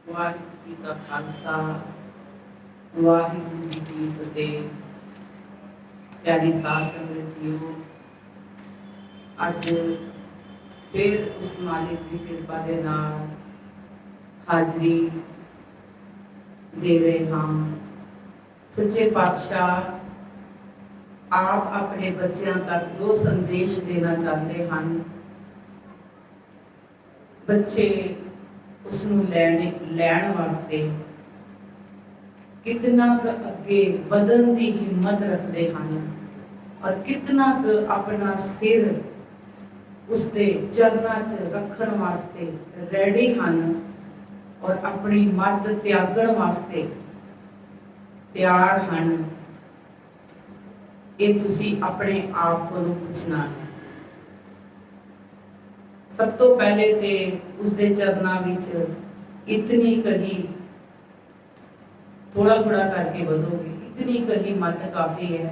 ਵਾਹਿਗੁਰੂ ਜੀ ਕਾ ਖਾਲਸਾ ਵਾਹਿਗੁਰੂ ਜੀ ਕੀ ਫਤਿਹ। ਪਿਆਰੀ ਸਾਧ ਸੰਗਤ ਜੀਓ, ਅੱਜ ਫਿਰ ਉਸ ਮਾਲਿਕ ਦੀ ਕਿਰਪਾ ਦੇ ਨਾਲ ਹਾਜ਼ਰੀ ਦੇ ਰਹੇ ਹਾਂ। ਸੱਚੇ ਪਾਤਸ਼ਾਹ ਆਪ ਆਪਣੇ ਬੱਚਿਆਂ ਤੱਕ ਜੋ ਸੰਦੇਸ਼ ਦੇਣਾ ਚਾਹੁੰਦੇ ਹਨ, ਬੱਚੇ ਉਸ ਨੂੰ ਲੈਣ ਵਾਸਤੇ कितना अगे बदन की हिम्मत रखते हैं और कितना अपना सिर उसके चरणों च रखण वास्ते रेडी हैं और अपनी मत त्यागण वास्ते तैयार हैं। ये तुसी अपने आप को पूछना है। सब तो पहले तो उसके चरणों विच इतनी कही थोड़ा थोड़ा करके बढ़ोगे, इतनी कही मत काफी है।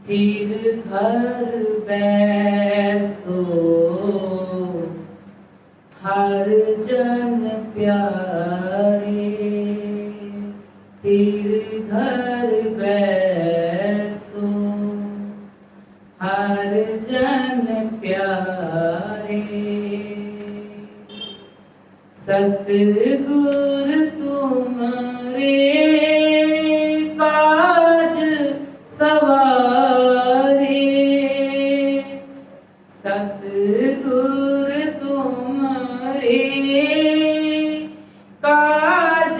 फिर घर बैसो हर जन प्यारे, फिर घर बैसो हर जन प्यारे। सतगुर तुम्हारे काज सवारे, सतगुर तुम्हारे काज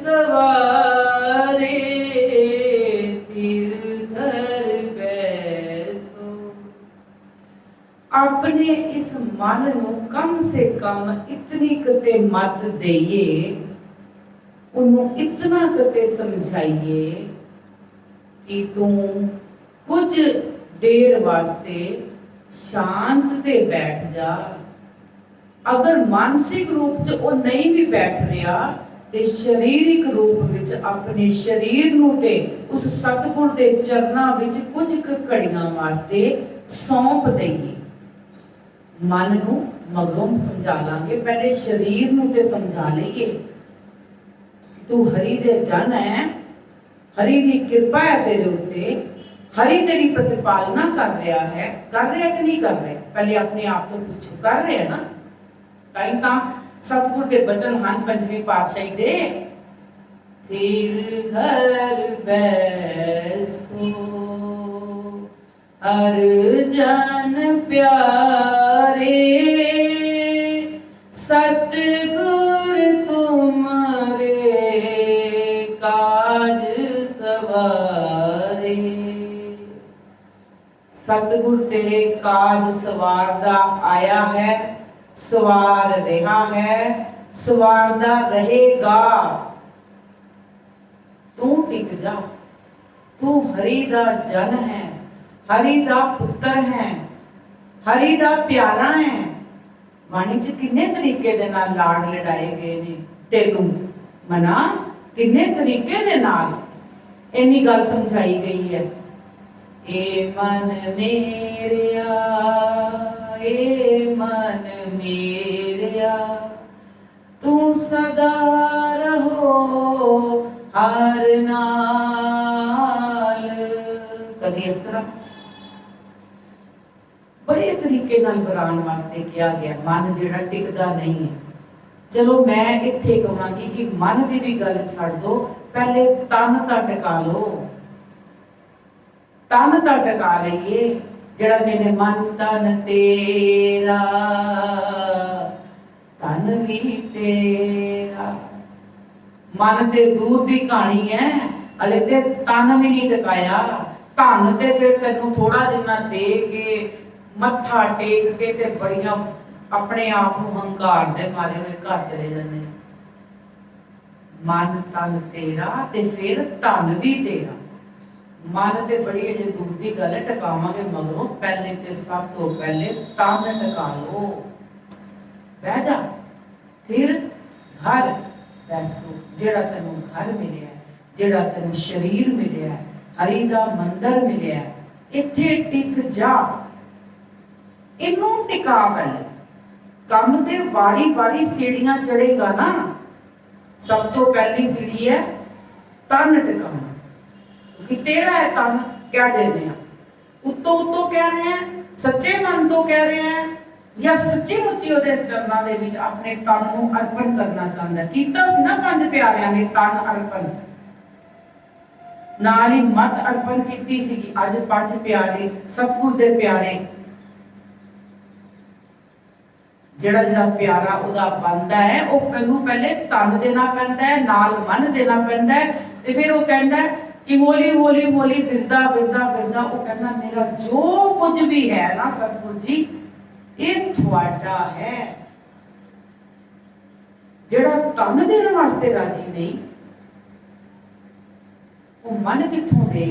सवारे, तीर घर बैसो। अपने इस मन को कम से कम इतनी कते मत देइए, उन्हें इतना कते समझाइए कि तू कुछ देर वास्ते शांत ते बैठ जा। अगर मानसिक रूप च वो नहीं भी बैठ रहा ते शारीरिक रूप विच अपने शरीर नूं ते उस सतगुर दे चरनां विच कुछ घड़ियां वास्ते सौंप दईए। मन नूं मगरों समझा लांगे, पहले शरीर नूं ते समझा लईए। तू हरि दे जन है, हरि दी कृपा है तेरे उत्ते, हरि तेरी प्रतिपालना कर रहा है कि नहीं कर रहा? पहले अपने आप को पूछो, कर रहे हैं ना? कहीं तां सतगुर के वचन हन पंजवीं पातशाही दे, फिर घर बैसो हर जन प्यारे, सतगुर तुम्हारे काज सवारे। सतगुर तेरे काज सवारदा आया है, सवार रहा है, सवारदा रहेगा। तू टिक जा, तू हरि दा जन है, हरि दा पुत्र है, हरि दा प्यारा है। बाणी च किन्ने तरीके दे नाल लाड लड़ाए गए ने, तेनू मना किन्ने तरीके दे नाल इन्नी गल समझाई गई है। ए मन मेरिया, ए मन मेरिया, तू सदा रहो हर नाल। कदी इस तरह बड़े तरीके नाल बरान वास्ते किया गया। मन जिहड़ा टिकदा नहीं है। चलो मैं इत्थे कहांगी कि मन की भी गल छड्ड दो, पहले तन तां टिका लो, तन तां टिका लईए। जिहड़ा कहने मन तन तेरा, तन भी तेरा। मन ते दूर की कहानी है, हले ते तन भी नहीं टिकाया। धन ते फिर तेनों थोड़ा जिन्ना दे के मत्था टेक के ते बड़ियां अपने आप को हंकार दे मारे हुए घर चले जाने। मन तन तेरा ते फिर धन भी तेरा। मन ते बड़ी अजे दूर की गल है, टकावांगे मगरों। पहले ते सब तो पहले तन टका लो, बह जा, फिर घर बैसो। जेड़ा तेनों घर मिले, जेड़ा तेनों शरीर मिले, हरि दा मंदिर मिले, इत्थे टिक जा। इनू टिका पहले। कम ते वारी वारी सीढ़ियां चढ़ेगा ना, सब तो पहली सीढ़ी है तन टिकाना, क्योंकि तेरा है तन क्या दे रहे हैं, उत्तों उत्तों कह रहे हैं, सच्चे मन तो कह रहे हैं, या सच्ची मुच्ची ਉਹਦੇ ਚਰਨਾਂ ਦੇ ਵਿੱਚ ਆਪਣੇ ਤਨ ਨੂੰ ਅਰਪਣ ਕਰਨਾ ਚਾਹੁੰਦਾ। ਕੀਤਾ ਸੀ ਨਾ ਪੰਜ ਪਿਆਰਿਆਂ ਨੇ ਤਨ ਅਰਪਣ, ਨਾਲ ਹੀ ਮਤ ਅਰਪਣ ਕੀਤੀ ਸੀਗੀ। ਅੱਜ ਪੰਜ ਪਿਆਰੇ ਸਤਿਗੁਰ ਦੇ ਪਿਆਰੇ, ਜਿਹੜਾ ਜਿਹੜਾ ਪਿਆਰਾ ਉਹਦਾ ਬਣਦਾ ਹੈ, ਉਹ ਪਹਿਨੂੰ ਪਹਿਲੇ ਤਨ ਦੇਣਾ ਪੈਂਦਾ ਹੈ, ਨਾਲ ਮਨ ਦੇਣਾ ਪੈਂਦਾ ਹੈ, ਤੇ ਫਿਰ ਉਹ ਕਹਿੰਦਾ ਕਿ ਹੌਲੀ ਹੌਲੀ ਹੌਲੀ ਫਿਰਦਾ ਫਿਰਦਾ ਫਿਰਦਾ ਉਹ ਕਹਿੰਦਾ ਮੇਰਾ ਜੋ ਕੁਝ ਵੀ ਹੈ ਨਾ ਸਤਿਗੁਰ ਜੀ ਇਹ ਤੁਹਾਡਾ ਹੈ। ਜਿਹੜਾ ਤਨ ਦੇਣ ਵਾਸਤੇ ਰਾਜੀ ਨਹੀਂ, ਉਹ ਮਨ ਕਿੱਥੋਂ ਦੇ।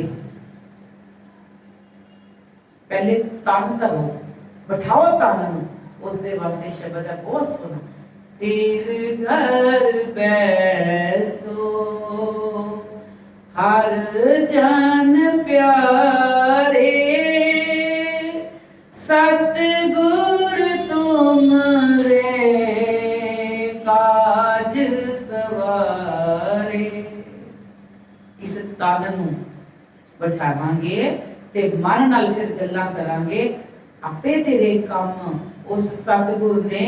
ਪਹਿਲੇ ਤਨ ਧਰੋ, ਬਿਠਾਓ ਤਨ ਨੂੰ। उसके वास्ते शब्द है बहुत सुना, फिर घर बैसो हर जन प्यारे, सतगुर तुम रे काज सवारे। इस तन नूं बिठावांगे ते मन नाल फिर गल्लां करांगे, आपे तेरे काम उस सतगुर ने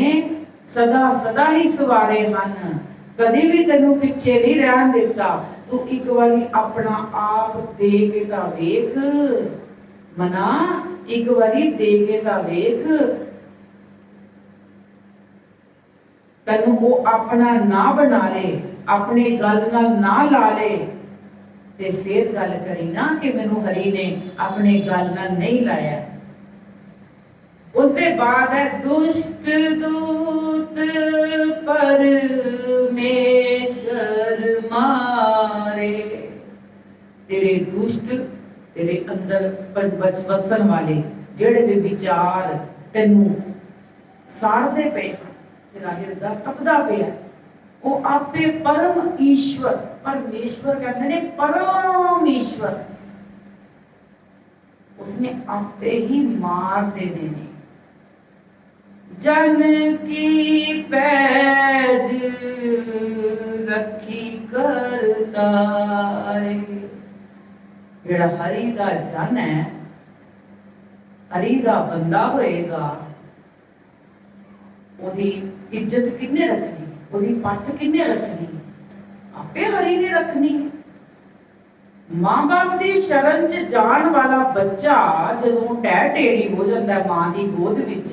सदा सदा ही सवारे हैं, कदी भी तेनू पिछे नहीं रहन दिता। तू एक बारी अपना आप दे के ता वेख मना, एक बारी दे के ता वेख, तेनू वो अपना ना बना ले, अपने गल नाल ना ला ले, ते फिर गल करी ना कि मैनू हरि ने अपने गल नाल नहीं लाया। उसके बाद है दुष्ट दूत परमेश्वर मारे। तेरे दुष्ट, तेरे अंदर वसन वाले जेड़े भी विचार तेनू साड़ते पे, तेरा हृदय तपदा पे, वो आपे परम ईश्वर, परमेश्वर कहते ने परम ईश्वर, उसने आपे ही मार देने ने। जन की पैज रखी करतारे। जेड़ा हरि दा जन है, हरि दा बंदा होएगा, ओदी इज्जत किन्ने रखनी, ओदी पट किन्ने रखनी, आपे हरि ने रखनी। मां बाप दी शरण च जान वाला बच्चा जदों टह टेढ़ी हो जाता है मां दी गोद विच,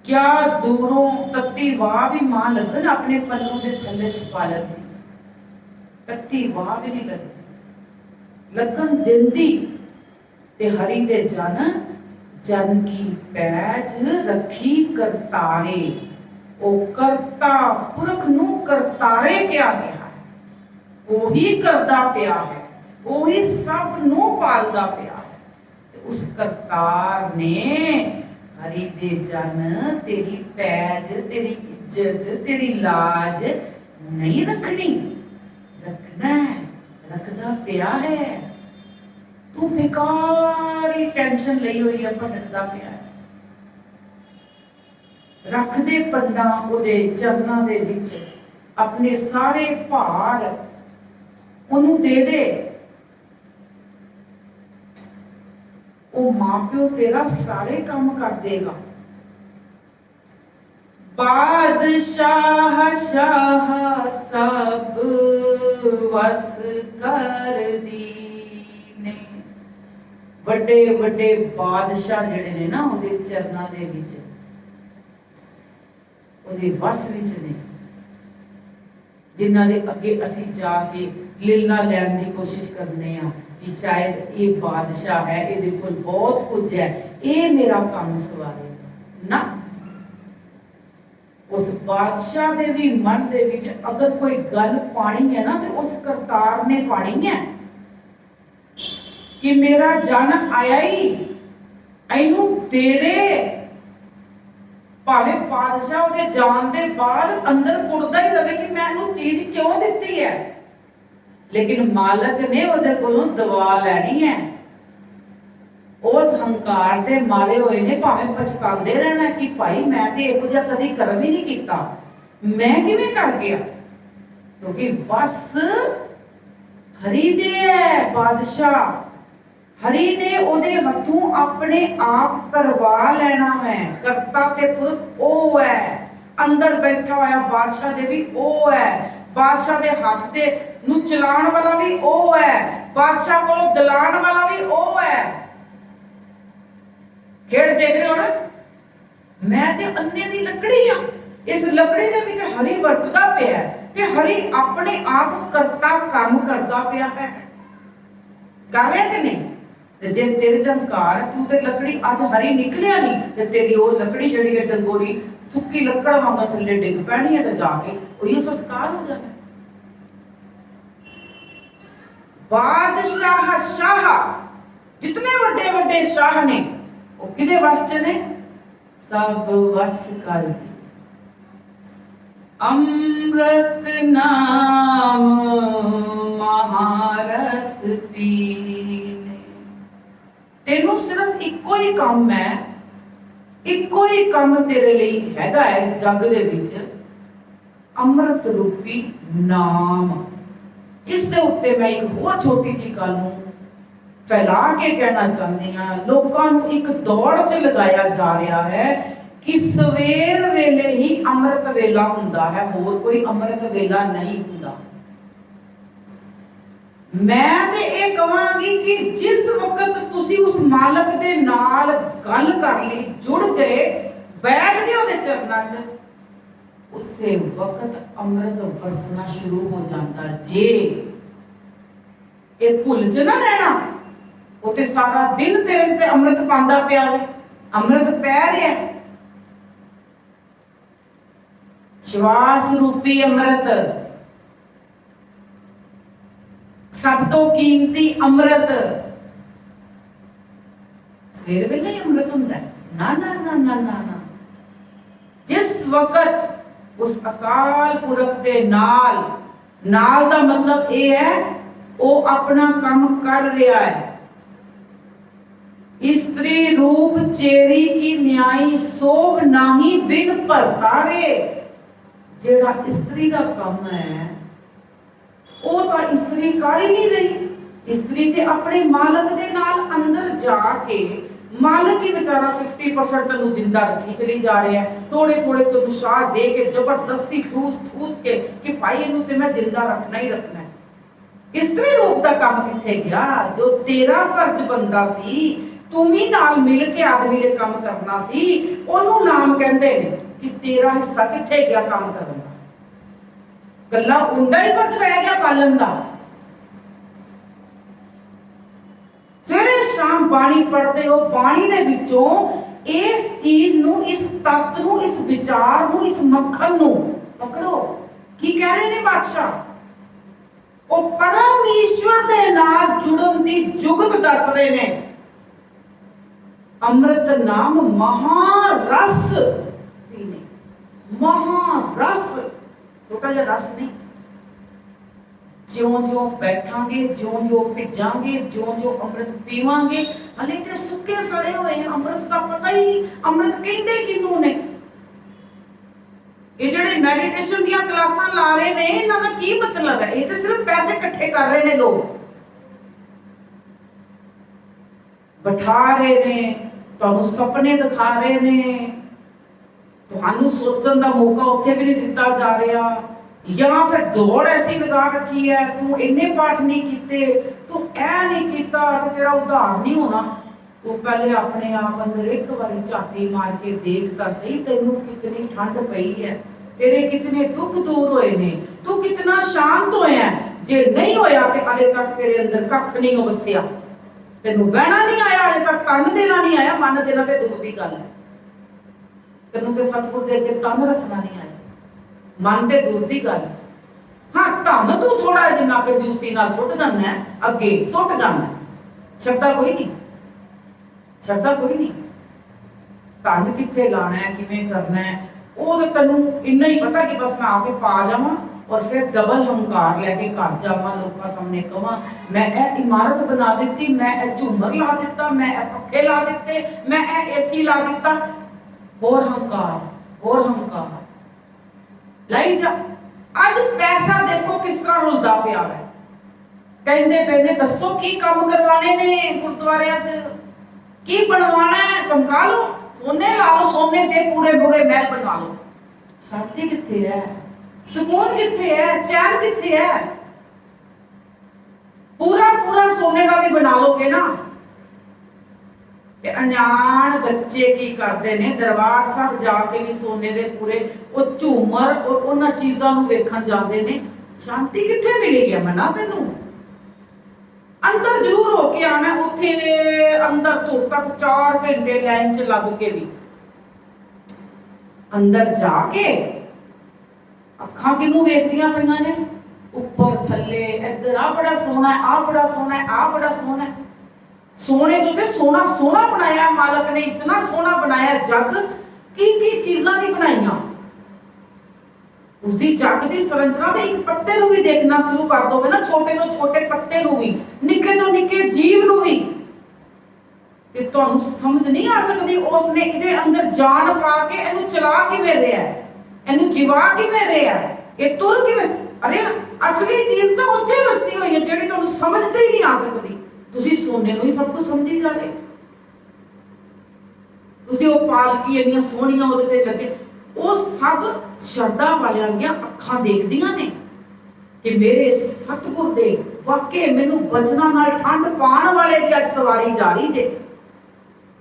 क्या दूरों तत्ती वाह भी मां लगन अपने पल्लू के थल्ले छुपा लेती, तत्ती वाह भी नहीं लगन देंदी। ते हरि दे जन, जन की पैज रखी करतारे। ओ करता पुरख नू करतारे क्या गया है, ओही करदा पिया है, ओही सब नू पालदा पिया है। उस करतार ने हरि दे जन तेरी पैज, तेरी इज्जत, तेरी लाज नहीं रखनी, रखना है, रखदा पिया है। तू बेकार ही टेंशन लई हुई है, भटकदा पिया है। रख दे पंडा ओदे चरनां दे विच अपने सारे भार ओनू दे दे, वो मां प्यो तेरा सारे काम कर देगा। बादशाह शाह सब वस कर दीने। बड़े बड़े बादशाह जेड़े ने ना ओदे चरनां दे विच, ओदे वस विच ने, जिन्हां दे अगे असीं जाके लीला लैण दी कोशिश करने आ कि शायद ये बादशाह है, ये कोल बहुत कुछ है, ये मेरा काम सवारे ना। उस बादशाह दे भी मन दे विच अगर कोई गल पानी है ना, तो उस करतार ने पानी है कि मेरा जन आया ही इनू दे दे। भावे बादशाह दे जान दे बाद अंदर कुड़दा ही रहे कि मैं इनू चीज क्यों दिती है, लेकिन मालक ने उहदे कोलों दवा लैनी है। उस हंकार दे मारे हुए ने भावें पछतांदे रहना कि भाई मैं ते इहो जिहा कदी कर्म ही नहीं कीता, मैं किवें कर गया। क्योंकि वस हरि दे है। बादशाह हरि ने ओदे हथों अपने आप करवा लेना है। करता ते पुरख ओ है, अंदर बैठा होया बादशाह दे भी ओ है, बादशाह दे हाथ दे नू चलाण वाला भी ओ है, बादशाह कोलों दलाण वाला भी ओ है। खेड़ देख रहे हो ना, मैं ते अन्ने दी लकड़ी हां, इस लकड़ी दे विच हरि वरतदा पिया है ते हरि अपने आप करता काम करदा पिया है। कर रहे कि नहीं? ते जे तेरे चमकार तू ते लकड़ी अज हरी निकलिया नहीं ते तेरी वो लकड़ी जड़ी है डंगोरी सुक्की लकड़ वांग थल्ले डिग पैनी है ते जाके वही संस्कार हो जाना। बादशाह शाह जितने बड़े बड़े शाह ने वो किदे वस च ने? सब वस कर दी। अमृत नाम महारस पीने। तेनू सिर्फ इको ही काम है, इको ही काम तेरे लिए हैगा इस जग दे विच, अमृत रूपी नाम। इस दे उत्ते मैं एक होर छोटी जी गल नूं फैला के कहना चाहती हां। लोकां नूं एक दौड़ च लगाया जा रहा है कि सवेर वेले ही अमृत वेला हुंदा है, होर कोई अमृत वेला नहीं हुंदा। मैं ते ये कहांगी कि जिस वक्त तुसी उस मालक दे नाल गल कर ली, जुड़ गए, बैठ गए ओदे चरनां च, उसे वक्त अमृत वसना शुरू हो जाता। जे ये भुल च ना रहना, वो ते सारा दिन तेरे ते अमृत पांदा पिया है, अमृत पै रहा है। श्वास रूपी अमृत, सब तो कीमती अमृत सवेर वेले अमृत हुंदा है? ना ना ना ना ना ना। जिस वक्त उस अकाल पुरख दे नाल, नाल दा मतलब ये है वो अपना काम कर रहा है। स्त्री रूप चेरी की न्यायी सोभ नाही बिन भरतारे। जेड़ा स्त्री दा काम है वो तो स्त्री कर ही नहीं रही। स्त्री ते अपने मालक दे नाल अंदर जाके मालक ही बेचारा 50% तनु जिंदा रखी चली जा रहा है, थोड़े थोड़े तो शाह दे के जबरदस्ती ठूस ठूस के कि भाई इनू ते मैं जिंदा रखना ही रखना है। स्त्री रूप दा काम किथे गया? जो तेरा फर्ज बनदा सी, तू ही नाल मिल के आदमी दे काम करना सी, ओनू नाम कहंदे ने कि तेरा हिस्सा किथे गया काम करन दा? गल्ला उंदा ही फर्ज पै गया पालन दा। सवेरे शाम बाणी पढ़ते हो, बाणी दे विचों इस चीज नू, इस तत्त नू, इस विचार नू, इस मक्खन नू पकड़ो। की कह रहे ने बादशाह? वो परम ईश्वर दे नाल जुड़न दी जुगत दस रहे ने। अमृत नाम महारस पीने। महारस छोटा जिहा रस नहीं। ज्यों ज्यों बैठांगे, ज्यों ज्यों भिजांगे, ज्यों ज्यों अमृत पीवांगे, हले ते सुक्के सड़े हुए हैं, अमृत का पता ही नहीं। अमृत कहंदे किनू ने? ये जेडे मेडिटेशन दी क्लासां ला रहे ने, इन्हां दा की मतलब है? ये ते सिर्फ पैसे इकट्ठे कर रहे ने लोग, बैठा रहे ने, तुहानू सपने दिखा रहे ने, तुहानू सोचन दा मौका उत्थे भी नहीं दिता जा रहा, या फिर दौड़ ऐसी लगा रखी है, तू इन्ने पाठ नहीं कीते, तू ऐ नहीं कीता तो तेरा उद्धार नहीं होना। तू पहले अपने आप अंदर एक बार झाती मार के देख ता सही, तेनू कितनी ठंड पई है, तेरे कितने दुख दूर होए ने, तू कितना शांत होया। जे नहीं होया ते अजे तक तेरे अंदर कख नहीं वसिया, तेनू बहना नहीं आया, अजे तक तन देना नहीं आया। मन देना ते दूर दी गल है, तेनू ते सतगुर दे अगे तन रखना नहीं आया, मन ते दूर दी गल। हाँ, धन तू थोड़ा जिन्ना कंजूसी नाल सुट जाना है, अगे सुट जाना है, शरदा कोई नहीं, शरदा कोई नहीं। धन किथे लाना है, किवें करना है, वो तो तेनू इन्ना ही पता कि बस मैं आके पा जावां और फिर डबल हंकार लेके घर जावां, लोकां सामने कहां मैं ए इमारत बना दी, मैं ए झूमर ला दिता, मैं ए पक्खे ला दिते, मैं ए एसी ला दिता। होर हंकार लाई जा। ਅੱਜ ਪੈਸਾ ਦੇਖੋ ਕਿਸ ਤਰ੍ਹਾਂ ਰੁਲਦਾ ਪਿਆ ਹੈ। ਕਹਿੰਦੇ ਪਏ ਨੇ ਦੱਸੋ ਕੀ ਕੰਮ ਕਰਵਾਣੇ ਨੇ ਗੁਰਦੁਆਰਿਆਂ 'ਚ, ਕੀ ਬਣਵਾਣਾ ਹੈ, ਚਮਕਾ ਲਓ, ਸੋਨੇ ਲਾ ਲਓ, ਸੋਨੇ ਦੇ ਪੂਰੇ ਪੂਰੇ ਮਹਿਲ ਬਣਵਾ ਲਓ। ਸ਼ਾਂਤੀ ਕਿੱਥੇ ਹੈ, ਸਕੂਨ ਕਿੱਥੇ ਹੈ, ਚੈਨ ਕਿੱਥੇ ਹੈ? ਪੂਰਾ ਪੂਰਾ ਸੋਨੇ ਦਾ ਵੀ ਬਣਾ ਲੋਗੇ ਨਾ। ਤੇ ਅਣਜਾਣ ਬੱਚੇ ਕੀ ਕਰਦੇ ਨੇ, ਦਰਬਾਰ ਸਾਹਿਬ ਜਾ ਕੇ ਵੀ ਸੋਨੇ ਦੇ ਪੂਰੇ ਉਹ ਝੂਮਰ ਔਰ ਉਹਨਾਂ ਚੀਜ਼ਾਂ ਨੂੰ ਵੇਖਣ ਜਾਂਦੇ ਨੇ। ਸ਼ਾਂਤੀ ਕਿੱਥੇ ਮਿਲੇਗੀ ਮਨਾ ਤੈਨੂੰ? ਅੰਦਰ ਜ਼ਰੂਰ ਹੋ ਕੇ ਆਣਾ, ਉੱਥੇ ਅੰਦਰ ਧੁਰ ਤੱਕ 4 ਘੰਟੇ ਲਾਈਨ 'ਚ ਲੱਗ ਕੇ ਵੀ ਅੰਦਰ ਜਾ ਕੇ ਅੱਖਾਂ ਕਿਹਨੂੰ ਵੇਖਦੀਆਂ ਪਈਆਂ ਨੇ? ਉੱਪਰ ਥੱਲੇ, ਇੱਧਰ ਆ ਬੜਾ ਸੋਹਣਾ ਹੈ, ਆ ਬੜਾ ਸੋਹਣਾ ਹੈ, ਆ ਬੜਾ ਸੋਹਣਾ ਹੈ। ਸੋਹਣੇ ਤੋਂ ਤੇ ਸੋਹਣਾ ਸੋਹਣਾ ਬਣਾਇਆ ਮਾਲਕ ਨੇ, ਇਤਨਾ ਸੋਹਣਾ ਬਣਾਇਆ ਜੱਗ। ਕੀ ਕੀ ਚੀਜ਼ਾਂ ਦੀ ਬਣਾਈਆਂ, ਉਸਦੀ ਜੱਗ ਦੀ ਸੰਰਚਨਾ। ਤੇ ਇੱਕ ਪੱਤੇ ਨੂੰ ਵੀ ਦੇਖਣਾ ਸ਼ੁਰੂ ਕਰ ਦੋਗੇ ਨਾ, ਛੋਟੇ ਤੋਂ ਛੋਟੇ ਪੱਤੇ ਨੂੰ ਵੀ, ਨਿੱਕੇ ਤੋਂ ਨਿੱਕੇ ਜੀਵ ਨੂੰ ਵੀ, ਤੇ ਤੁਹਾਨੂੰ ਸਮਝ ਨਹੀਂ ਆ ਸਕਦੀ ਉਸਨੇ ਇਹਦੇ ਅੰਦਰ ਜਾਨ ਪਾ ਕੇ ਇਹਨੂੰ ਚਲਾ ਕਿਵੇਂ ਰਿਹਾ, ਇਹਨੂੰ ਜਿਵਾ ਕਿਵੇਂ ਰਿਹਾ, ਇਹ ਤੁਰ ਕਿਵੇਂ। ਅਰੇ ਅਸਲੀ ਚੀਜ਼ ਤਾਂ ਉੱਥੇ ਵਸੀ ਹੋਈ ਹੈ ਜਿਹੜੀ ਤੁਹਾਨੂੰ ਸਮਝ 'ਚ ਹੀ ਨਹੀਂ ਆ ਸਕਦੀ। ਤੁਸੀਂ ਸੋਨੇ ਨੂੰ ਹੀ ਸਭ ਕੁਝ ਸਮਝੀ ਜਾ ਰਹੇ। ਤੁਸੀਂ ਉਹ ਪਾਲਕੀ ਇੰਨੀਆਂ ਸੋਹਣੀਆਂ ਉਹਦੇ ਤੇ ਲੱਗੇ, ਉਹ ਸਭ ਸ਼ਰਧਾ ਵਾਲਿਆਂ ਦੀਆਂ ਅੱਖਾਂ ਦੇਖਦੀਆਂ ਨੇ ਕਿ ਮੇਰੇ ਸਤਿਗੁਰ ਦੇ ਵਾਕੇ ਮੈਨੂੰ ਬਚਨਾਂ ਨਾਲ ਠੰਡ ਪਾਉਣ ਵਾਲੇ ਦੀ ਅੱਜ ਸਵਾਰੀ ਜਾਰੀ ਜੇ,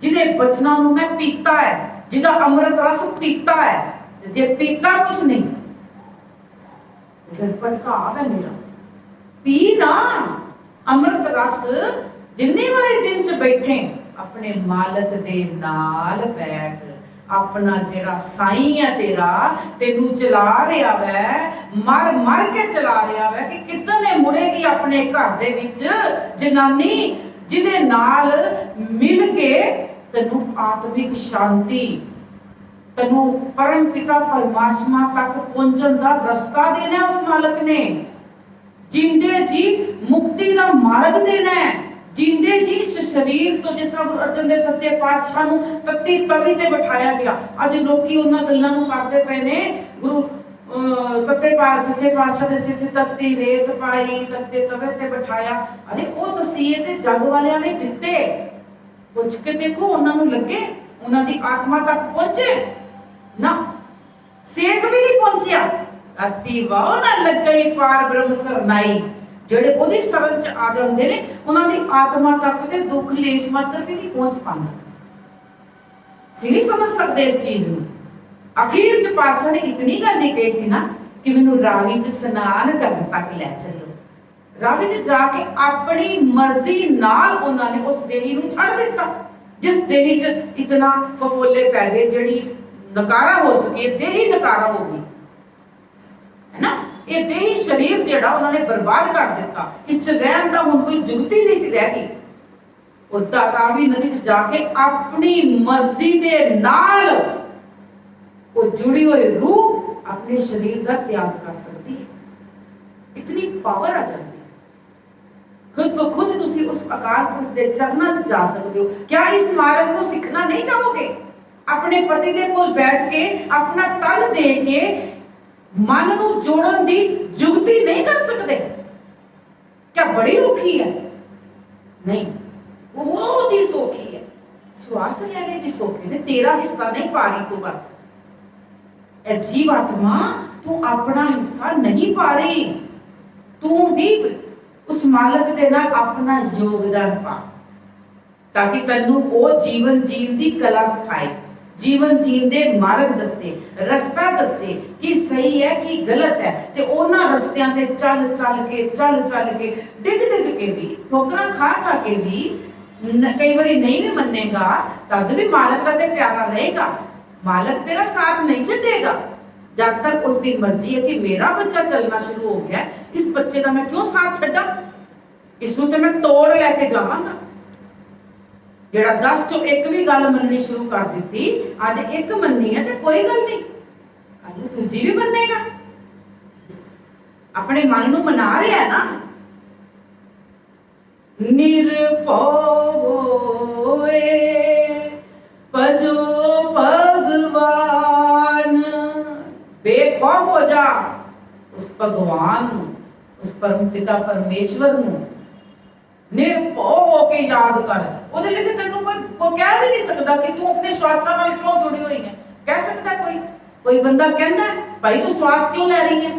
ਜਿਹਦੇ ਬਚਨਾਂ ਨੂੰ ਮੈਂ ਪੀਤਾ ਹੈ, ਜਿਹਦਾ ਅੰਮ੍ਰਿਤ ਰਸ ਪੀਤਾ ਹੈ। ਜੇ ਪੀਤਾ ਕੁਛ ਨਹੀਂ ਫਿਰ ਭਟਕਾਵ ਹੈ ਮੇਰਾ। ਪੀ ਨਾ ਅੰਮ੍ਰਿਤ ਰਸ, ਜਿੰਨੀ ਵਾਰੀ ਦਿਨ 'ਚ ਬੈਠੇ ਆਪਣੇ ਮਾਲਕ ਦੇ ਨਾਲ ਬੈਠ, ਆਪਣਾ ਜਿਹੜਾ ਸਾਈਂ ਹੈ ਤੇਰਾ ਤੈਨੂੰ ਚਲਾ ਰਿਹਾ ਵੈ, ਮਰ ਮਰ ਕੇ ਚਲਾ ਰਿਹਾ ਵੈ ਕਿ ਕਿੱਦਾਂ ਨੇ ਮੁੜੇਗੀ ਆਪਣੇ ਘਰ ਦੇ ਵਿੱਚ ਜਨਾਨੀ ਜਿਹਦੇ ਨਾਲ ਮਿਲ ਕੇ ਤੈਨੂੰ ਆਤਮਿਕ ਸ਼ਾਂਤੀ, ਤੈਨੂੰ ਪਰਮ ਪਿਤਾ ਪਰਮਾਤਮਾ ਤੱਕ ਪਹੁੰਚਣ ਦਾ ਰਸਤਾ ਦੇਣਾ ਉਸ ਮਾਲਕ ਨੇ। ਜਿੰਦੇ ਜੀ ਮੁਕਤੀ ਦਾ ਮਾਰਗ ਦੇਣਾ ਹੈ। ਜਿੰਦੇ ਜੀ ਇਸ ਸਰੀਰ ਤੋਂ, ਜਿਸ ਤਰ੍ਹਾਂ ਗੁਰੂ ਅਰਜਨ ਦੇਵ ਸੱਚੇ ਪਾਤਸ਼ਾਹ ਨੂੰ ਤੱਤੀ ਤਵੀ ਤੇ ਬਿਠਾਇਆ ਗਿਆ। ਅੱਜ ਲੋਕੀ ਉਹਨਾਂ ਗੱਲਾਂ ਨੂੰ ਕਰਦੇ ਪਏ ਨੇ, ਗੁਰੂ ਸੱਚੇ ਪਾਤਸ਼ਾਹ ਦੇ ਸਿਰ 'ਚ ਤੱਤੀ ਰੇਤ ਪਾਈ, ਤੱਤੇ ਤਵੇ ਤੇ ਬਿਠਾਇਆ। ਅਰੇ ਉਹ ਤਸੀਹੇ ਤੇ ਜੱਗ ਵਾਲਿਆਂ ਨੇ ਦਿੱਤੇ। ਪੁੱਛ ਕੇ ਦੇਖੋ, ਉਹਨਾਂ ਨੂੰ ਲੱਗੇ ਉਹਨਾਂ ਦੀ ਆਤਮਾ ਤੱਕ ਪਹੁੰਚੇ ਨਾ, ਸੇਕ ਵੀ ਨਹੀਂ ਪਹੁੰਚਿਆ। ਅਤੀ ਵਾਹ ਨਾ ਲੱਗਈ ਪਾਰ ਬ੍ਰਹਮ ਸਰਨਾਈ, ਜਿਹੜੇ ਉਹਦੀ ਸ਼ਰਨ 'ਚ ਆ ਜਾਂਦੇ ਨੇ ਉਹਨਾਂ ਦੀ ਆਤਮਾ ਤੱਕ ਤੇ ਦੁੱਖ ਲੇਸ਼ ਮਾਤਰ ਵੀ ਨਹੀਂ ਪਹੁੰਚ ਪਾਉਂਦਾ। ਸੀ ਨਹੀਂ ਸਮਝ ਸਕਦੇ ਇਸ ਚੀਜ਼ ਨੂੰ। ਅਖੀਰ 'ਚ ਪਾਤਸ਼ਾਹ ਨੇ ਇਤਨੀ ਗੱਲ ਨਹੀਂ ਕਹੀ ਸੀ ਨਾ ਕਿ ਮੈਨੂੰ ਰਾਵੀ 'ਚ ਇਸ਼ਨਾਨ ਕਰਨ ਤੱਕ ਲੈ ਚੱਲੋ। ਰਾਵੀ 'ਚ ਜਾ ਕੇ ਆਪਣੀ ਮਰਜ਼ੀ ਨਾਲ ਉਹਨਾਂ ਨੇ ਉਸ ਦੇਹੀ ਨੂੰ ਛੱਡ ਦਿੱਤਾ, ਜਿਸ ਦੇਹੀ 'ਚ ਇਤਨਾ ਫਫੋਲੇ ਪੈ ਗਏ, ਜਿਹੜੀ ਨਕਾਰਾ ਹੋ ਚੁੱਕੀ ਹੈ, ਦੇਹੀ ਨਕਾਰਾ ਹੋ ਗਈ ਹੈ ਨਾ। ਇਹ ਦੇਹੀ ਸਰੀਰ ਜਿਹੜਾ ਉਹਨਾਂ ਨੇ ਬਰਬਾਦ ਕਰ ਦਿੱਤਾ। ਇਸ 'ਚ ਰਹਿਣ ਦਾ ਹੁਣ ਕੋਈ ਜੁਗਤੀ ਨਹੀਂ ਸੀ ਰਹਿ ਗਈ। ਉਹ ਰਾਵੀ ਨਦੀ 'ਚ ਜਾ ਕੇ ਆਪਣੀ ਮਰਜ਼ੀ ਦੇ ਨਾਲ ਉਹ ਜੁੜੀ ਹੋਈ ਰੂਹ ਆਪਣੇ ਸਰੀਰ ਦਾ ਤਿਆਗ ਕਰ ਸਕਦੀ ਹੈ। ਇਤਨੀ ਪਾਵਰ ਆ ਜਾਂਦੀ ਹੈ। ਖੁਦ ਤੋਂ ਖੁਦ ਤੁਸੀਂ ਉਸ ਅਕਾਲ ਪੁਰਖ ਦੇ ਚਰਨਾਂ 'ਚ ਜਾ ਸਕਦੇ ਹੋ। ਕਿਆ ਇਸ ਮਾਰਗ ਨੂੰ ਸਿੱਖਣਾ ਨਹੀਂ ਚਾਹੋਗੇ? ਆਪਣੇ ਪਤੀ ਦੇ ਕੋਲ ਬੈਠ ਕੇ ਆਪਣਾ ਤਨ ਦੇ ਕੇ ਮਨ ਨੂੰ ਜੋੜਨ ਦੀ ਜੁਗਤੀ ਨਹੀਂ ਕਰ ਸਕਦੇ? ਕਿਆ ਬੜੀ ਔਖੀ ਹੈ? ਨਹੀਂ, ਬਹੁਤ ਹੀ ਸੌਖੀ ਹੈ। ਸਵਾਸ ਲੈਣੇ ਵੀ ਸੌਖੇ ਨੇ, ਤੇਰਾ ਹਿੱਸਾ ਨਹੀਂ ਪਾ ਰਹੀ ਤੂੰ। ਬਸ ਇਹ ਜੀਵ ਆਤਮਾ ਤੂੰ ਆਪਣਾ ਹਿੱਸਾ ਨਹੀਂ ਪਾ ਰਹੀ, ਤੂੰ ਵੀ ਉਸ ਮਾਲਕ ਦੇ ਨਾਲ ਆਪਣਾ ਯੋਗਦਾਨ ਪਾ, ਤਾਂ ਕਿ ਤੈਨੂੰ ਉਹ ਜੀਵਨ ਜੀਣ ਦੀ ਕਲਾ ਸਿਖਾਏ, ਜੀਵਨ ਜੀਣ ਦੇ ਮਾਰਗ ਦੱਸੇ, ਰਸਤਾ ਦੱਸੇ ਕਿ ਸਹੀ ਹੈ ਕਿ ਗਲਤ ਹੈ। ਤੇ ਉਹਨਾਂ ਰਸਤਿਆਂ ਤੇ ਚੱਲ ਚੱਲ ਕੇ ਡਿੱਗ ਕੇ ਵੀ, ਠੋਕਰਾਂ ਖਾ ਕੇ ਵੀ, ਕਈ ਵਾਰੀ ਨਹੀਂ ਵੀ ਮੰਨੇਗਾ ਤਦ ਵੀ ਮਾਲਕ ਦਾ ਤੇ ਪਿਆਰਾ ਰਹੇਗਾ। ਮਾਲਕ ਤੇਰਾ ਸਾਥ ਨਹੀਂ ਛੱਡੇਗਾ ਜਦ ਤੱਕ ਉਸ ਦੀ ਮਰਜ਼ੀ ਹੈ ਕਿ ਮੇਰਾ ਬੱਚਾ ਚੱਲਣਾ ਸ਼ੁਰੂ ਹੋ ਗਿਆ, ਇਸ ਬੱਚੇ ਦਾ ਮੈਂ ਕਿਉਂ ਸਾਥ ਛੱਡਾਂ, ਇਸ ਨੂੰ ਤੇ ਮੈਂ ਤੋੜ ਲੈ ਕੇ ਜਾਵਾਂਗਾ। ਜਿਹੜਾ 10 ਚੋਂ ਇੱਕ ਵੀ ਗੱਲ ਮੰਨਣੀ ਸ਼ੁਰੂ ਕਰ ਦਿੱਤੀ, ਅੱਜ ਇੱਕ ਮੰਨੀ ਹੈ ਤੇ ਕੋਈ ਗੱਲ ਨਹੀਂ, ਕੱਲ ਨੂੰ ਦੂਜੀ ਵੀ ਮੰਨੇਗਾ। ਆਪਣੇ ਮਨ ਨੂੰ ਮਨਾ ਰਿਹਾ ਨਾ। ਨਿਰਭਉ ਹੋਏ ਭਜੋ ਭਗਵਾਨ, ਬੇਖੌਫ ਹੋ ਜਾ उस भगवान नूं, उस परम पिता परमेश्वर नूं निर्भौ होके याद कर। ਉਹਦੇ ਲਈ ਤੈਨੂੰ ਕੋਈ ਕਹਿ ਵੀ ਨਹੀਂ ਸਕਦਾ ਕਿ ਤੂੰ ਆਪਣੇ ਸਵਾਸਾਂ ਨਾਲ ਕਿਉਂ ਜੁੜੀ ਹੋਈ ਹੈ। ਕਹਿ ਸਕਦਾ ਕੋਈ ਬੰਦਾ ਕਹਿੰਦਾ ਭਾਈ ਤੂੰ ਸਵਾਸ ਕਿਉਂ ਲੈ ਰਹੀ ਹੈ?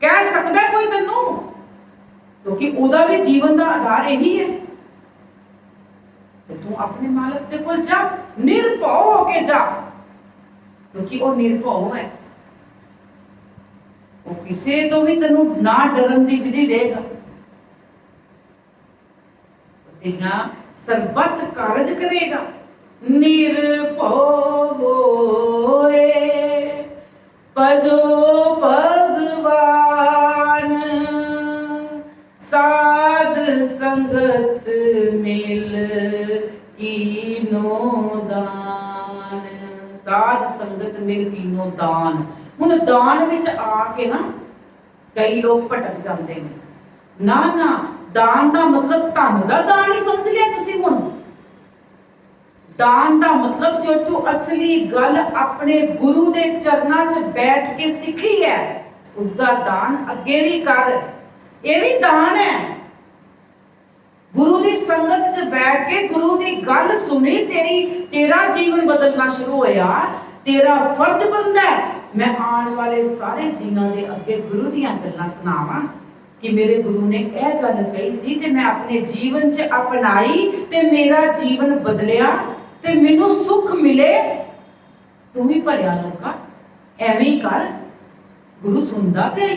ਕਹਿ ਸਕਦਾ ਕੋਈ ਤੈਨੂੰ? ਕਿਉਂਕਿ ਉਹਦਾ ਵੀ ਜੀਵਨ ਦਾ ਆਧਾਰ ਇਹੀ ਹੈ। ਤੇ ਤੂੰ ਆਪਣੇ ਮਾਲਕ ਦੇ ਕੋਲ ਜਾ, ਨਿਰਭਉ ਹੋ ਕੇ ਜਾ, ਕਿਉਂਕਿ ਉਹ ਨਿਰਭਉ ਹੈ। ਉਹ ਕਿਸੇ ਤੋਂ ਵੀ ਤੈਨੂੰ ਨਾ ਡਰਨ ਦੀ ਵਿਧੀ ਦੇਗਾ। तेरा सर्बत कारज करेगा। निर्भय होए भजो भगवान, साध संगत मिल कीनो दान। साध संगत मिल कीनो दान। हुण दान विच आके ना कई लोग भटक जाते हैं। ना ना, दान का मतलब धन का दान ही समझ लिया तुसी। हुण दान का मतलब जो तू असली गल अपने गुरु के चरणों च बैठ के सीखी है उसका दान अगे भी कर। ये भी दान है। गुरु की संगत च बैठ के गुरु की गल सुनी, तेरा जीवन बदलना शुरू होया। तेरा फर्ज बनता है मैं आने वाले सारे जीवां दे अगे गुरु दीयां गल्लां सुनावां कि मेरे गुरु ने यह गल कही सी ते मैं अपने जीवन च अपनाई ते मेरा जीवन बदलिया ते मैनू सुख मिले। तू भी भलिया लोका एवें ही कर। गुरु सुनदा पिया,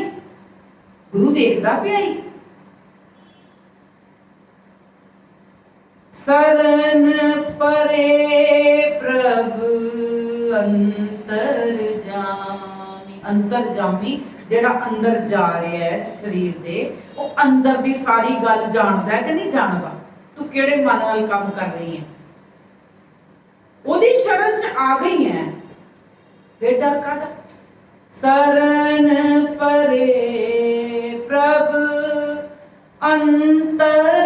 गुरु देखदा पिया। शरण परे प्रभु अंतरजामी। अंतरजामी ਜਿਹੜਾ ਅੰਦਰ ਜਾ ਰਿਹਾ ਹੈ ਸਰੀਰ ਦੇ, ਉਹ ਅੰਦਰ ਦੀ ਸਾਰੀ ਗੱਲ ਜਾਣਦਾ ਹੈ ਕਿ ਨਹੀਂ ਜਾਣਦਾ? ਤੂੰ ਕਿਹੜੇ ਮਨ ਨਾਲ ਕੰਮ ਕਰ ਰਹੀ ਹੈ? ਉਹਦੀ ਸ਼ਰਨ ਚ ਆ ਗਈ ਹੈ, ਫਿਰ ਡਰ ਕਾਹਦਾ? शरण परे प्रभ अंतरजामी,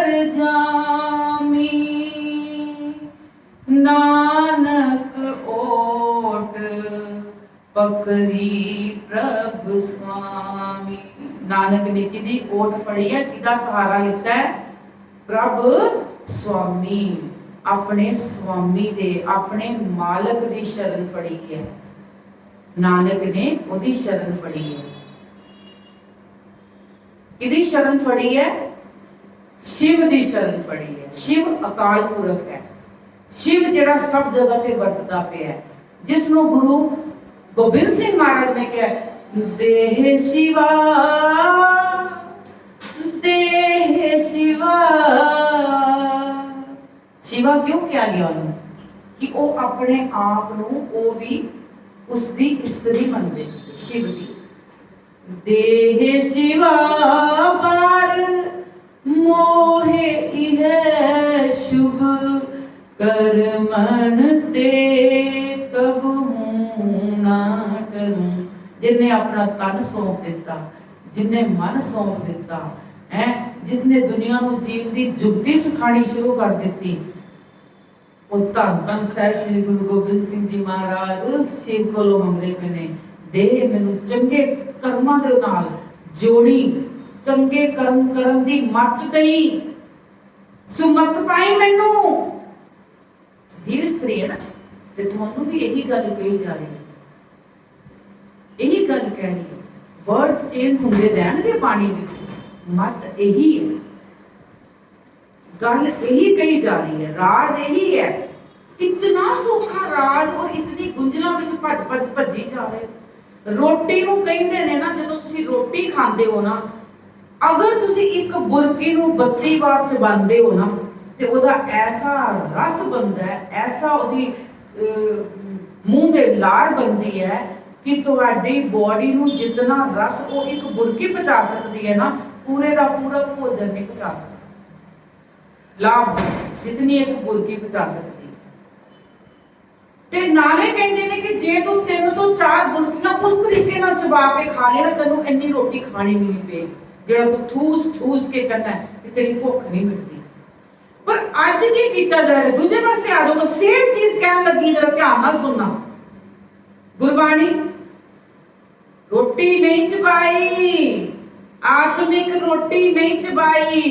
नानक ओट पकड़ी प्रभ स्वामी। नानक ने किदी ओट फड़ी है, किदा सहारा लिता है? प्रभ स्वामी, अपने स्वामी दे, अपने मालक दी शरण फड़ी है। नानक ने ओदी शरण फड़ी है। किदी शरण फड़ी है? शिव दी शरण फड़ी है। शिव अकाल पुरख है। शिव जिहड़ा सब जगह ते वरतदा पिया है, जिसनों गुरु गोबिंद सिंह महाराज ने कहा देह शिवा, देह शिवा। शिवा क्यों कहा गया उन्होंने? कि वो अपने आप नूं वो भी उसकी स्त्री मनते शिव की। देह शिवा पार मोहे इह शुभ कर्मन ते कबहू ना करूं। जिन्हें अपना तन सौंप दिता, जिन्हें मन सौंप दिता है, जिसने दुनिया को जीवन की जुगती सिखानी शुरू कर दी, ਉਹ ਧੰਨ ਧੰਨ ਸਾਹਿਬ ਸ੍ਰੀ ਗੁਰੂ ਗੋਬਿੰਦ ਸਿੰਘ ਜੀ ਮਹਾਰਾਜ ਉਸ ਸ਼ਿਵ ਕੋਲੋਂ ਮੰਗਦੇ ਪਏ ਨੇ, ਦੇ ਮੈਨੂੰ ਚੰਗੇ ਕਰਮਾਂ ਦੇ ਨਾਲ ਜੋੜੀ, ਚੰਗੇ ਕਰਮ ਕਰਨ ਦੀ ਮੱਤ ਦੇਈ, ਸੁਮਤ ਪਾਈ ਮੈਨੂੰ। ਜੀਵ ਇਸਤਰੀ ਹੈ ਨਾ, ਤੇ ਤੁਹਾਨੂੰ ਵੀ ਇਹੀ ਗੱਲ ਕਹੀ ਜਾ ਰਹੀ ਹੈ, ਇਹੀ ਗੱਲ ਕਹਿ ਰਹੀ ਹੈ। ਵਰਡਸ ਚੇਂਜ ਹੁੰਦੇ ਰਹਿਣਗੇ ਬਾਣੀ ਵਿੱਚ, ਮੱਤ ਇਹੀ ਹੈ, गल यही कही जा रही है, राज यही है। इतना सौखा राज और इतनी गुंजला विच भज भज भजी जा रहे। रोटी नूं कहंदे ने ना, जदों तुसीं रोटी खांदे हो ना, अगर तुसीं एक बुरकी नूं 32 वार चबांदे हो ना, ते ओदा ऐसा रस बनदा है, ऐसा ओदी मूंह दे लार बनदी है कि तुहाडी बॉडी नूं जितना रस वो एक बुरकी पचा सकदी है ना, पूरे दा पूरा भोजन नहीं पचा सकदी। लाभ जितनी एक बुरकी पचा सकती। ते नाले कहते हैं कि जे तू 3 ਤੋਂ 4 बुरकियां उस तरीके नाल चबा के खा लेना, तेनू इन्नी रोटी खानी नहीं पे, जेड़ा तू ठूस ठूस के करना है ते तेरी भुख नहीं मिटती। पर आज की कीता जा रहा है, दूजे पासे आ जाओ, सेम चीज कहन लगी, जरा ध्यान नाल सुनना। गुरबाणी रोटी नहीं चबाई, आत्मिक रोटी नहीं चबाई,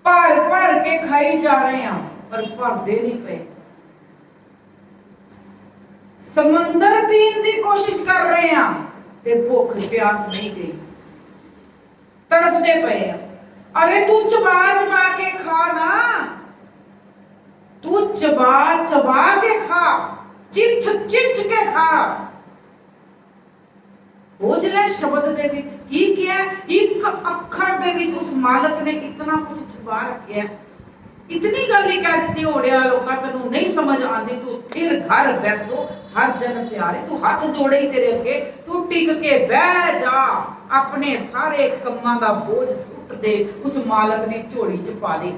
भर भर के खाई जा रहे हैं पर भरदे नहीं पे। समंदर पीने की कोशिश कर रहे हैं ते भुख प्यास नहीं गई, तड़फते पे हैं। अरे तू चबा चबा के खा ना, तू चबा चबा के खा, चिथ चिथ के खा। खोज ले शब्द दे विच की किया, एक अखर दे विच उस मालक ने इतना कुछ छुपा रखा। इतनी गल ही कह दी होड़िया लोका तेनू नहीं समझ आती, तू फिर घर बैसो हर जन प्यारे, तू हाथ जोड़े ही तेरे अगे, तू टिक के बह जा, अपने सारे कम्मां दा बोझ सुट दे, उस मालक दी झोली च पा दे,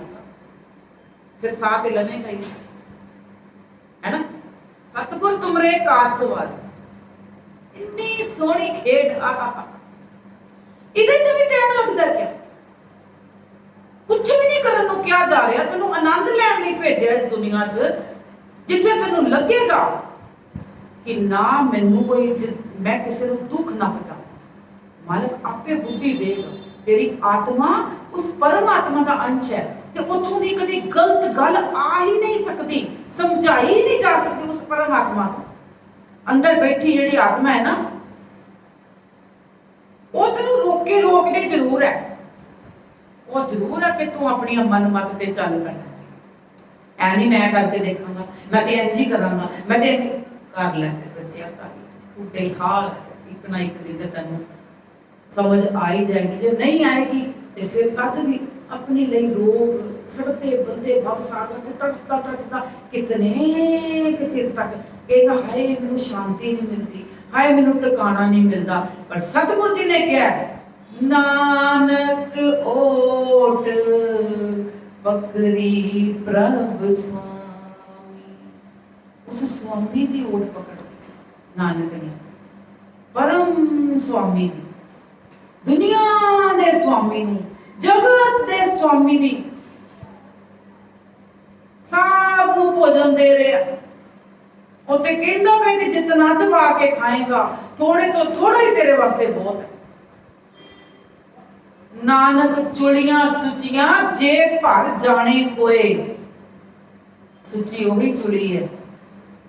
फिर साह ते लवेगा ही, है ना। सतगुर तुमरे काज सवार, इतनी सोहनी खेड, इहदे च भी टाइम लगदा क्या? कुछ भी नहीं करन नूं क्या जा रहा, तेनू आनंद लैण लई भेजिया इस दुनिया च, जिथे तेनू लगेगा कि ना मैनू कोई, मैं किसी नूं दुख ना पहुंचा, मालिक आपे बुद्धि देगा। तेरी आत्मा उस परमात्मा का अंश है, ते उथों दी कदी गलत गल आ ही नहीं सकती, समझाई ही नहीं जा सकती उस परमात्मा को। अंदर बैठी जिहड़ी आत्मा है ना, वो तेनू रोके रोकदे जरूर है, वो जरूर है कि तू अपनी मन मत ते चल पैना। ऐ नहीं मैं करके देखांगा, मैं ते इंज ही करांगा, मैं ते कर ले, फिर बच्चे कर टूटे खा एक ना एक दिन तेनू समझ आ ही जाएगी। जो नहीं आएगी तो फिर तद भी अपने लिए रोग सड़ते बलते भव सागर च तड़फता तड़फता कितने चिर तक कहेगा, हाय मैनू शांति नहीं मिलती, हाय मैनू टिकाना नहीं मिलता। पर सतगुरु जी ने क्या है, नानक ओट पकड़ी प्रभ स्वामी, उस स्वामी की ओट पकड़ नानक ने, परम स्वामी दी, दुनिया दे स्वामी नूं, जगत दे स्वामी दी, सब नूं भोजन दे रहा। उत्ते कहंदा मैं कि जितना चबा के खाएगा, थोड़े तो थोड़ा ही तेरे वास्ते बहुत है। नानक चुड़ियां सुचियां जे भर जाने कोए, सुची वही चुड़ी है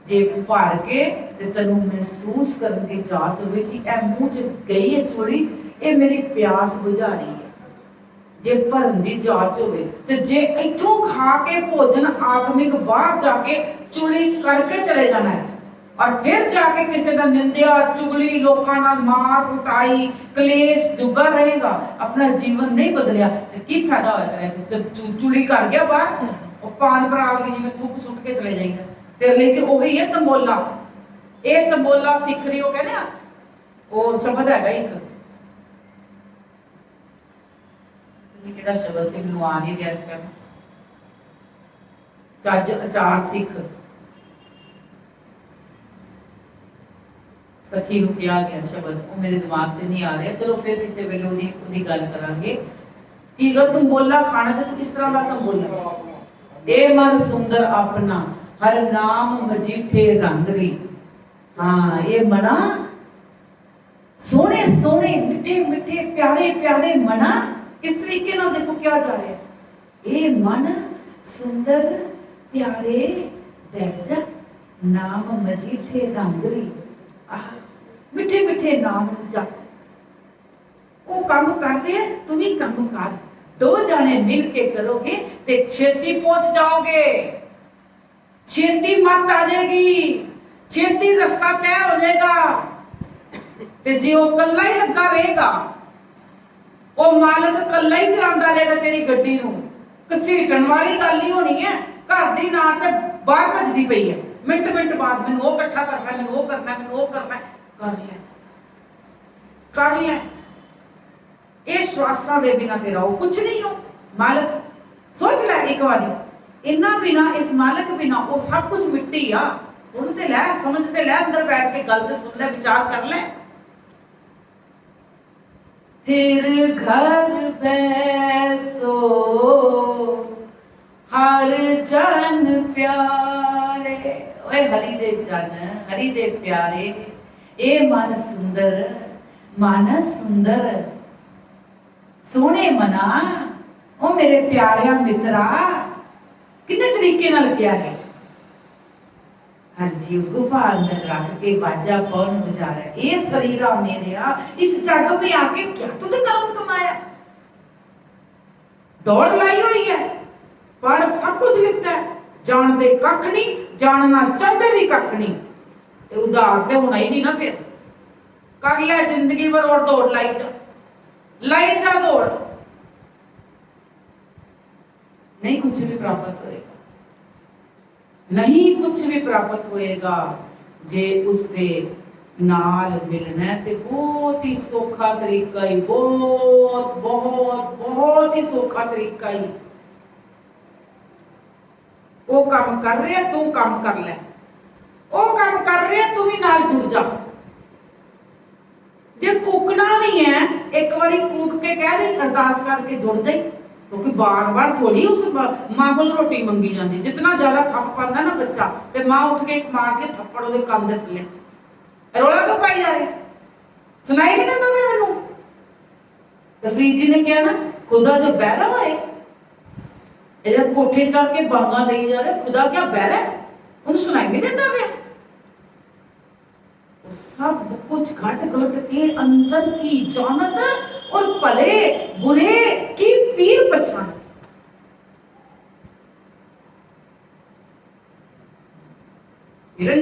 जे भर के ते तैनू महसूस करने की जांच होवे कि ए मुंह च गई है चुड़ी, ये मेरी प्यास बुझा रही है। जे भरन की जांच होवे ते जे इथों खा के भोजन आत्मिक बाहर जाके चुड़ी करके चले जाना है, और फिर जाके किसी का निंदिया चुगली लोकां नाल मार कुटाई कलेश डुबा रहेगा, अपना जीवन नहीं बदलिया तो की फायदा होया तेरा? चुड़ी कर गया बाहर, और पान पराग दी जिवें थूक सुट के चले जाइए, तेरे लिए तो वही है तंबोला। ये तंबोला सिख रही हो कहने वो शब्द हैगा एक, किहड़ा शब्द से मैनूं आ नहीं रहा इस टाइम, ਚੱਜ अचार सिख सखी ਨੂੰ ਕਿਹਾ ਗਿਆ शब्द, वो मेरे दिमाग च नहीं आ रहा। चलो फिर किसी वेले ਉਹਦੀ ਗੱਲ ਕਰਾਂਗੇ कि अगर तुम बोला खाना तो तू किस तरह का तुम बोला, ए मन सुंदर अपना हर नाम मजीठे रंगरी। हाँ ये मना सोने सोने मिठे मिठे प्यारे प्यारे मना, किस तरीके ना देखो क्या जा रहे हैं, ए मन सुंदर प्यारे बैठ जा नाम मजीठे रंगरी। मिठे मिठे नाम जा, वो काम कर रहे हैं तू भी काम कर, दो जाने मिल के करोगे ते छेती पहुंच जाओगे, छेती मत आ जाएगी, छेती रास्ता तय हो जाएगा। ते जे वो कल्ला ही लगा रहेगा, वो मालिक कल्ला ही चलाता रहेगा तेरी गड्डी नूं, घसीटण वाली गल ही होनी है। घर दी नाल ते बाहर भजदी पई है, मिंट मिंट बाद मैनूं वो इकट्ठा करना, मैनूं वो करना, मैनूं वो करना, कर ले। ये श्वासां दे बिना तेरा वो कुछ नहीं हो। मालिक सोच ले एक बारी, इन्ना बिना इस मालिक बिना वो सब कुछ मिट्टी आ। सुनते ले समझते ले, अंदर बैठ के गल ते सुन ले, विचार कर ले। फिर घर बैसो हर जन प्यारे, ओए हरि दे जन हरि दे प्यारे, ए मन सुंदर, मन सुंदर, सोहणे मना, ओ मेरे प्यारिया मित्रा, किन्ने तरीके नाल किया है। हर जीव गुफा अंदर रख के बाजा कौन बजा रहा है। ये शरीरा मेरेया, इस जग में आके क्या तुझे कर्म कमाया। दौड़ लाई हुई है, पढ़ सब कुछ लिखता है, जानते कख नहीं, जानना चाहते भी कख नहीं। उधार तो होना ही नहीं ना, फिर कर लिया जिंदगी भर और दौड़ लाई जा दौड़, नहीं कुछ भी प्राप्त होएगा, नहीं कुछ भी प्राप्त होएगा। जे उसके नाल मिलना है ते बहुत ही सौखा तरीका ही, बहुत बहुत बहुत ही सौखा तरीका ही। वो काम कर रहे तू काम कर ले, वो काम कर रहे तू भी नाल जुड़ जा। जे कूकना भी है, एक बारी कूक के कह दे, अरदास करके जुड़ जाए, क्योंकि बार बार थोड़ी उस मां को रोटी मंगी जाती। जितना ज्यादा खप पाता ना बच्चा, ते मां उठ के मार के थप्पड़ ਉਹਦੇ ਕੰਨ ਦੇ ਥੱਲੇ ਰੋਲਾ ਕਿਉਂ ਪਾਈ ਜਾ ਰਹੇ, ਸੁਣਾਈ ਨਹੀਂ ਦਿੰਦਾ ਮੈਂ ਮੈਨੂੰ। ਤੇ ਫਰੀਦ ਜੀ ਨੇ ਕਿਹਾ ਨਾ, ਖੁਦਾ ਜੋ ਬਹਿਰਾ ਹੋਏ, ਇਹ ਕੋਠੇ ਚੜ ਕੇ ਬਾਂਗਾ ਦੇਈ ਜਾ ਰਿਹਾ, ਖੁਦਾ क्या बहरा है, ਉਹਨੂੰ ਸੁਣਾਈ नहीं ਦਿੰਦਾ ਪਿਆ। सब कुछ घट घट के अंदर की जानत और भले बुरे की पीर पहचानत।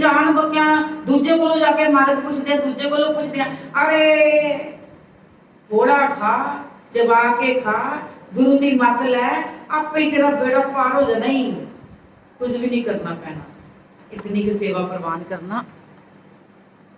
जान बक्या दूजे को जाके मालिक पूछते, दूजे को पूछते, अरे थोड़ा खा, चबा के खा, गुरु दी मत लै, आपे ही तेरा बेड़ा पार हो जाना। नहीं कुछ भी नहीं करना पैना, इतनी की सेवा प्रवान करना